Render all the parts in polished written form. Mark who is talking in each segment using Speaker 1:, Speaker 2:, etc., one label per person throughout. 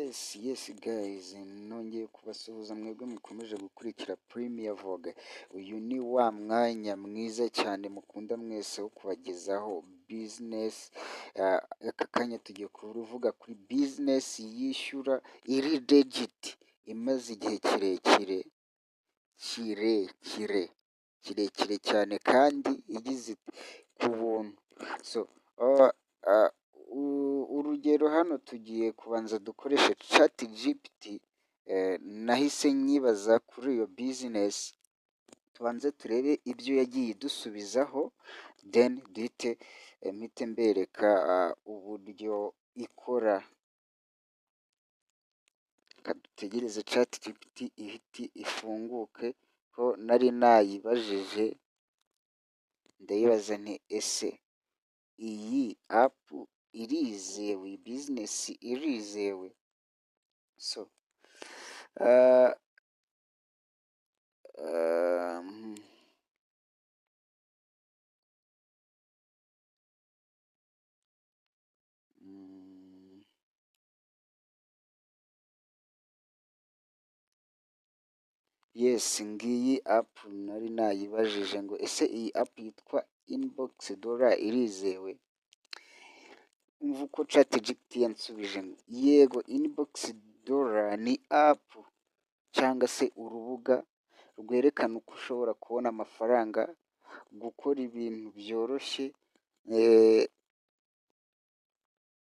Speaker 1: Yes guys, nongeye kubasuhuza mwebwe mukomeje gukurikira Premier Vogue. Uyu ni wa mwanya mwiza cyane mukunda mwese wo kubagezaho business. Aka kanya tugiye kuvuga kuri business yishyura iri legit, imaze igihe kirekire cyane kandi igize ku buntu. So urugero hano tugiye kubanza dukoreshe chat GPT. Nahise nyibaza kuri iyo business, tubanze turebe ibyo yagiye idusubizaho, then duhite mpite mbereka uburyo ikora. Dutegereze chat GPT ihite ifunguke, ko nari nayibajije ndayibaza nti ese iyi app irizewe, iyi business irizewe? So yes, ngiyi app nari nayibajije ngo ese iyi app yitwa Inbox Dollar irizewe? Umva uko ChatGPT yansubije ngo yego, Inbox Dollar ni app cyangwa se urubuga rwerekana uko ushobora kubona amafaranga, gukora ibintu byoroshye,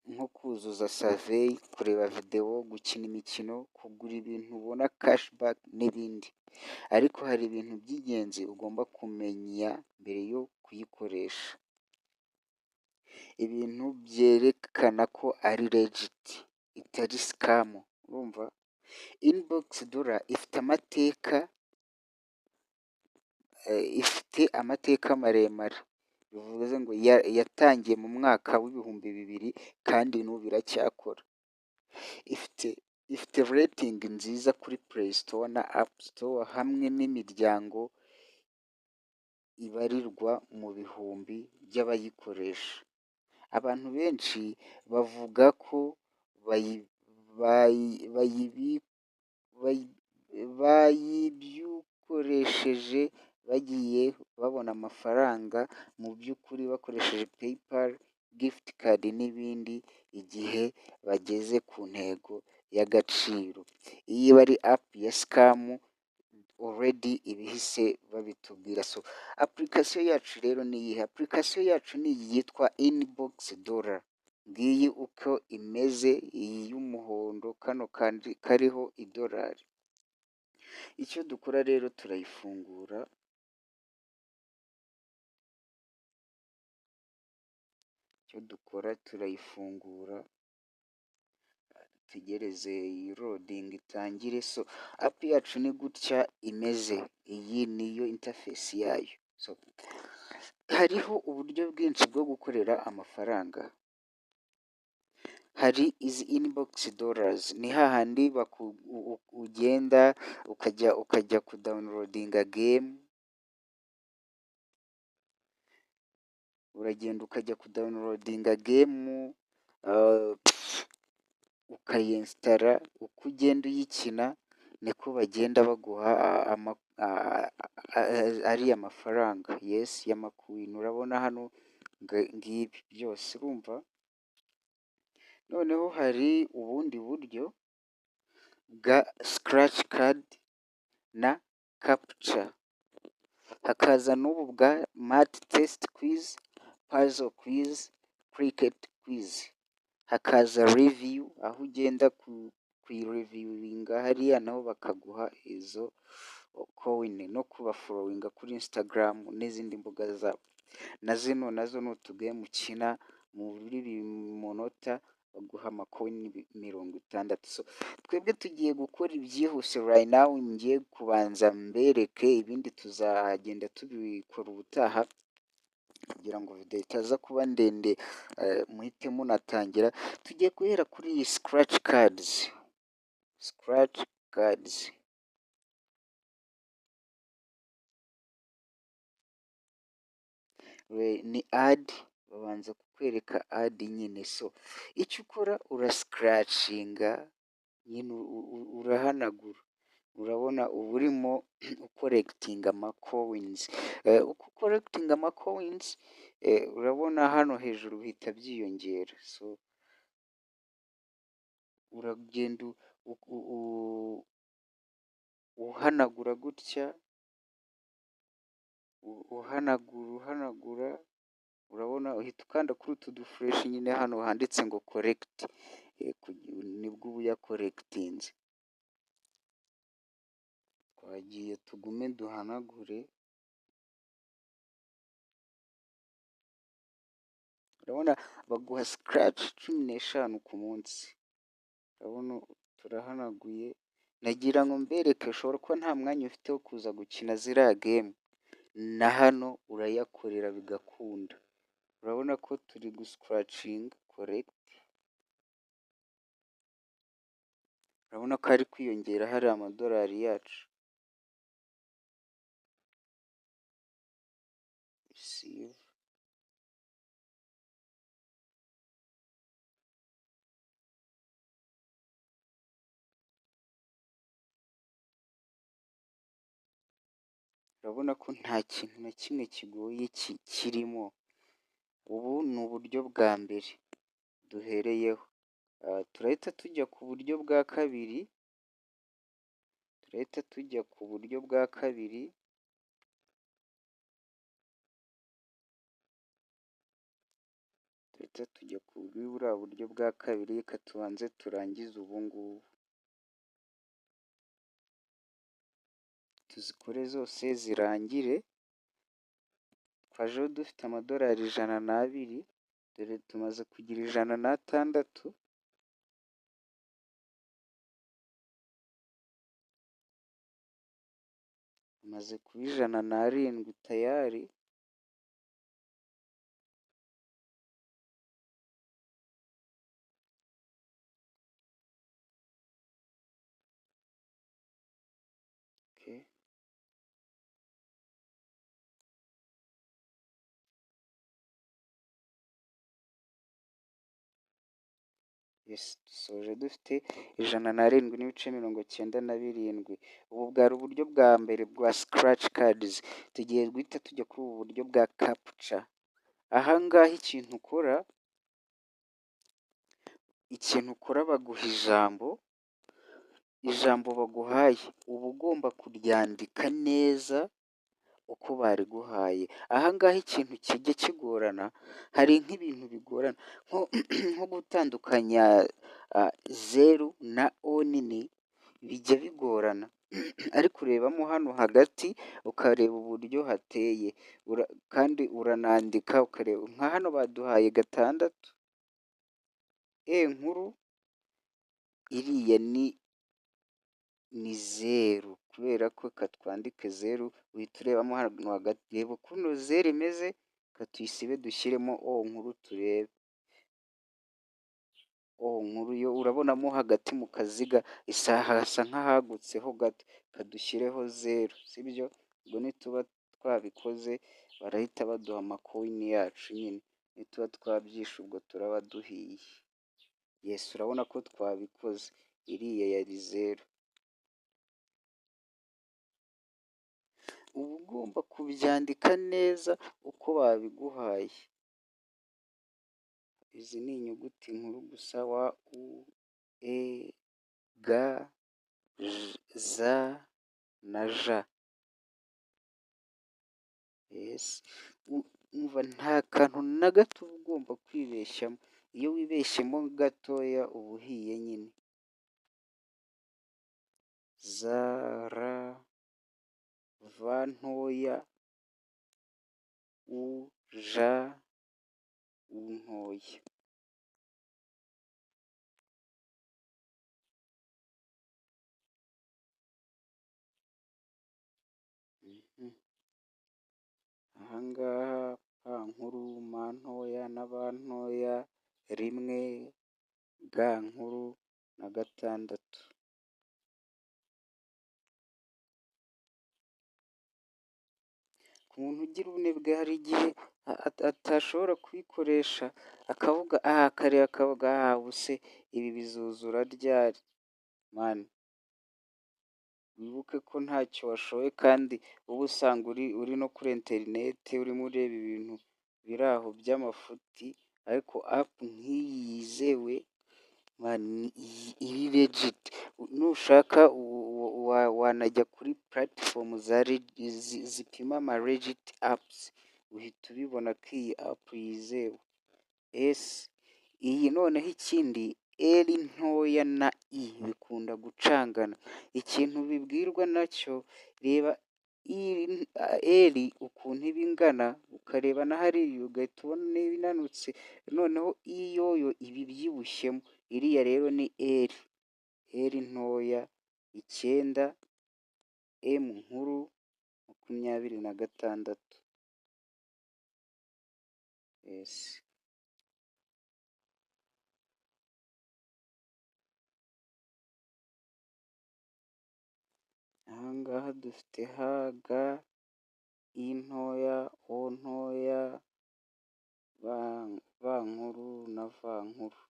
Speaker 1: nko kuzuza survey, kureba video, gukina imikino, kugura ibintu ubona cashback n'ibindi. Ariko hari ibintu by'ingenzi ugomba kumenya mbere yo kuyikoresha, ibintu byerekana ko ari legit, itari scam. Urumva, Inbox Dollar ifite amateka maremare, bivuze ngo yatangiye mu mwaka w'ibihumbi 2000 kandi n'ubu iracyakora. Ifite rating nziza kuri Play Store na App Store, hamwe n'imiryango ibarirwa mu bihumbi by'abayikoresha. Abantu benshi bavuga ko bayibyukoresheje bagiye babona amafaranga mu by'ukuri bakoresheje PayPal, gift card n'ibindi, igihe bageze ku ntego y'agaciro. Iyo bari app ya scam already ibihise babitubwira. So application yacu rero ni iyihe? Application yacu ni iyi yitwa Inbox Dollar. Ngiyi uko imeze, iyi y'umuhondo, kano kandi kariho idolari. Icyo dukora rero turayifungura, dutegereze iyi loading itangire. So app yacu ni gutya imeze, iyi niyo interface yayo. So hariho uburyo bwinshi bwo gukorera amafaranga. Hari izi Inbox Dollars, ni hahandi ugenda ukajya kudownloadinga game, uragenda ukajya kudownloadinga game, ukayinsitara. Uko ugenda uyikina niko bagenda baguha ariya mafaranga, yes, y'amakwini. Urabona hano ngibi byose, urumva. Noneho hari ubundi buryo bwa scratch card na capture, hakaza n'ubu bwa math test quiz, puzzle quiz, cricket quiz, hakaza review, aho ugenda kuyireviewinga hariya naho bakaguha izo coin, no kubafollowinga kuri Instagram n'izindi mbuga zabo. Na zino nazo ni utugame ukina muri munota baguha amacoin 60. So twebwe tugiye gukora ibyihuse right now, ngiye kubanza mbereke, ibindi tuzagenda tubikora ubutaha kugira ngo video itaza kuba ndende, muhite munatangira. Tugiye guhera kuri iyi scratch cards. Ni ad, babanza kukwereka ad nyine. So icyo ukora urascratchinga nyine urahanagura, urabona uba urimo ukoregitinga amakowinizi, uko ukoregitinga amakowinizi urabona hano hejuru bihita byiyongera, so uragenda uhanagura gutya, uhanagura, urabona uhita ukanda kuri utu dufureshi nyine hano handitse ngo koregiti, nibwo uba uyakoregitinze. Twagiye tugume duhanagure, urabona baguha sikaraci 15 ku munsi, urabona turahanaguye, nagira ngo mbereke, ushobora kuba nta mwanya ufite wo kuza gukina ziriya gemu, na hano urayakorera bigakunda, urabona ko turi gusikaracinga koregiti, urabona ko ari kwiyongera hari amadolari yacu. Receive. Urabona ko nta kintu na kimwe kigoye kirimo, ubu ni uburyo bwa mbere duhereyeho, turahita tujya ku buryo bwa kabiri, turahita tujya ku buryo bwa kabiri, buriya buryo bwa kabiri, reka tubanze turangize ubu ngubu, tuzikore zose zirangire, twajeho dufite amadolari 102, dore tumaze kugira 106, tumaze kuba 107 tayari, okay. Yes, dusoje dufite 107.97. Ubu bwari uburyo bwa mbere bwa scratch cards, tugiye guhita tujya kuri ubu buryo bwa capture. Ahangaha ikintu ukora baguha ijambo baguhaye, uba ugomba kuryandika neza uko bariguhaye. Ahangaha ikintu kijya kigorana, hari nk'ibintu bigorana nko gutandukanya zeru na o nini, bijya bigorana ariko urebamo hano hagati ukareba uburyo hateye, kandi uranandika ukareba, nka hano baduhaye 6, nkuru iriya ni zeru, kubera ko katwandike zeru, uhita urebamo hano hagati, reba ukuntu zeru imeze, katuyisibe dushyiremo o nkuru turebe, o nkuru yo urabonamo hagati mu kaziga hasa nk'ahagutseho gato, kadushyireho zeru, sibyo? Ubwo nituba twabikoze barahita baduha amakoyini yacu nyine, nituba twabyishe ubwo turaba duhiye. Yes, urabona ko twabikoze, iriya yari zeru. Uba ugomba kubyandika neza uko babiguhaye. Izi ni inyuguti nkuru gusa, wa, u, e, g, z na j. Yes, umva nta kantu na gato uba ugomba kwibeshyamo, iyo wibeshyemo gatoya uba uhiye nyine. Z, r, v ntoya, u, j, u ntoya. Ahangaha pa nkuru, ma ntoya na ba ntoya, 1, g nkuru na 6. Ku muntu ugira ubunebwe, hari igihe atashobora kuyikoresha, akavuga akareba akavuga ubuse ibi bizuzura ryari, mani wibuke ko ntacyo washoye kandi uba usanga uri no kuri interineti urimo ureba ibintu biri aho by'amafuti, ariko apu nk'iyi yizewe mani iri legiti. Nushaka wanajya kuri puratifomu zipima ama legiti apusi, uhita ubibona ko iyi apu yizewe. Iyi noneho ikindi eri ntoya na i bikunda gucangana, ikintu bibwirwa nacyo reba eri ukuntu iba ingana, ukareba na hariya ugahita ubona niba inanutse, noneho i yoyo iba ibyibushyemo, iriya rero ni eri ntoya 9 emu nkuru 26. Ahangaha dufite haga i ntoya, o ntoya, ba nkuru na va nkuru.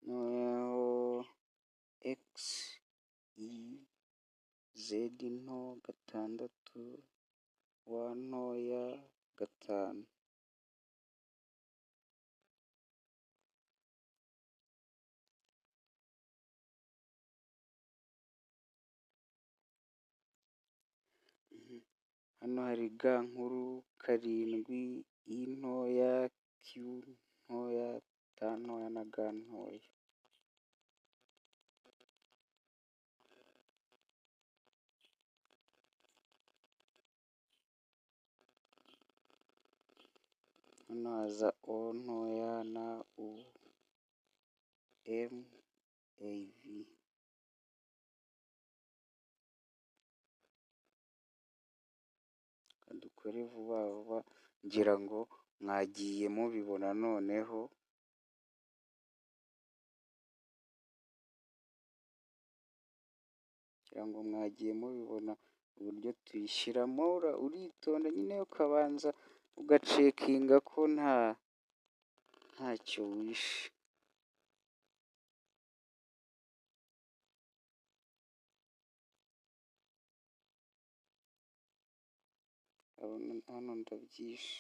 Speaker 1: Noneho egisi i zedi nto 6, wa ntoya 5. Hano hari ga nkuru 7, i ntoya, kiyu ntoya, ta ntoya na ga ntoya. Hano haza o ntoya na u, emu, evi. Dukore vuba vuba ngira ngo mwagiye mubibona noneho. Uburyo tuyishyiramo, uritonda nyine ukabanza ugacekinga ko ntacyo wishe. Hano ndabyishe.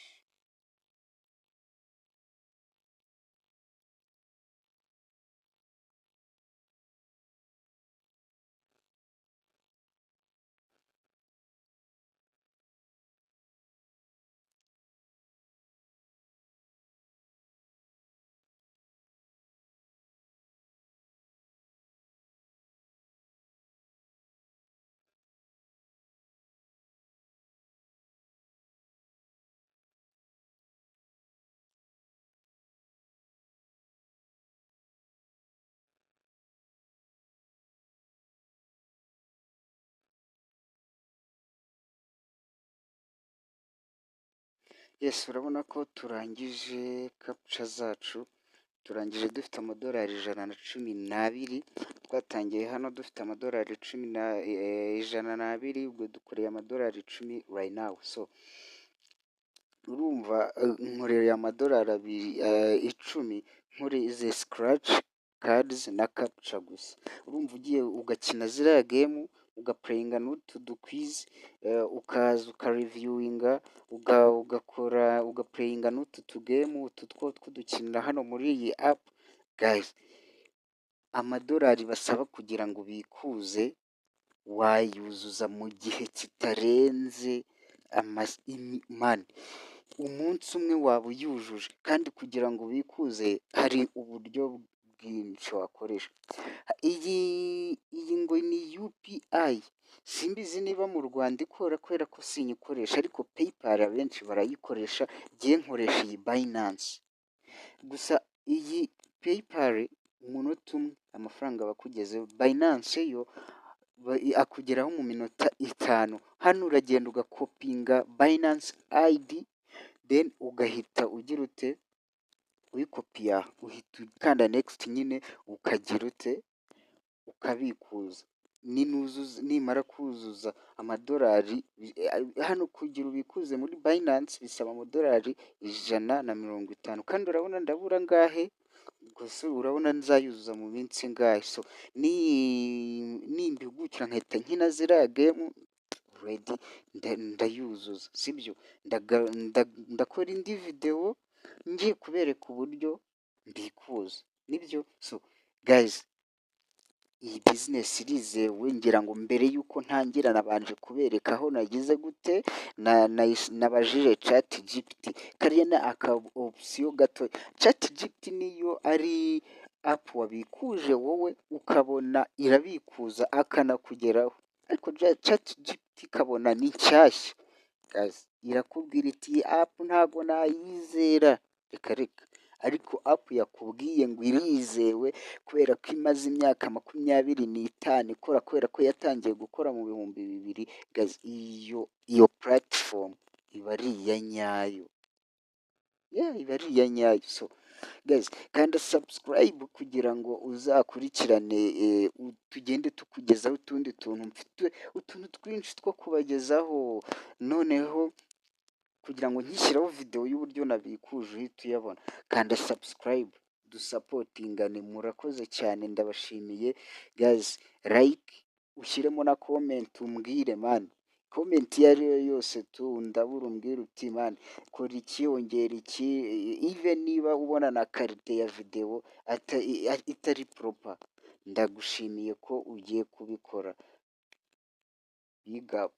Speaker 1: Yes, urabona ko turangije captcha zacu, turangije dufite amadolari 112. Twatangiye hano dufite amadolari 102, ubwo dukoreye amadolari 10 right now. So urumva nkoreye amadolari 10 nkoreye scratch cards na captcha gusa. Urumva ugiye ugakina ziriya game, ugaplayinga n'utu dukwiz, ukaza ukareviewinga, ugaplayinga n'utu tugame, utu two dukinira hano muri iyi app. Guys, amadolari basaba kugira ngo ubikuze wayuzuza mu gihe kitarenze mani umunsi umwe waba uyujuje, kandi kugira ngo ubikuze hari uburyo bwinshi wakoresha. Iyi ngo ni UPI, simbizi niba mu Rwanda ikora kubera ko sinyikoresha, ariko PayPal abenshi barayikoresha, ngiye nkoresha iyi Binance. Gusa iyi PayPal umunota umwe amafaranga bakugezeho, Binance yo akugeraho mu minota 5. Hano uragenda ugakopinga Binance ID, then ugahita ugira ute uyikopiya, uhita ukanda next nyine ukagira ute ukabikuza. nimara kuzuza amadolari hano kugira ubikuze muri Binance bisaba amadolari 150 kandi urabona ndabura angahe? Gusa urabona nzayuzuza mu minsi ingahe? So nimbihugukira nkahita nkina ziriya game already ndayuzuza, sibyo? Ndakora indi video ngiye kubereka uburyo mbikuza, nibyo? So guys, iyi business irizewe, ngira ngo mbere y'uko ntangira nabanje kubereka aho nagize gute, nabajije ChatGPT kariya ni aka option gato. ChatGPT niyo ari app wabikuje wowe ukabona irabikuza akanakugeraho, ariko ChatGPT ikabona ni nshyashya guys, irakubwira iti iyi app ntago nayizera, reka ariko app yakubwiye ngo irizewe kubera ko imaze imyaka 25 ikora, kubera ko yatangiye gukora mu 2000 guys, iyo platform iba ari iya nyayo, iba ari iya nyayo. So guys, kanda subscribe kugira ngo uzakurikirane tugende tukugezaho utundi tuntu, mfite utuntu twinshi two kubagezaho, noneho kugira ngo nkishyiraho video y'uburyo nabikuje uhite uyabona. Kanda subscribe dusapotingane, murakoze cyane, ndabashimiye guys. Like, ushyiremo na comment umbwire man, comment iyo ari yo yose tu ndabura umbwire uti man kora iki, ongera iki, even niba ubona na karite ya video itari proper, ndagushimiye ko ugiye kubikora. Big up.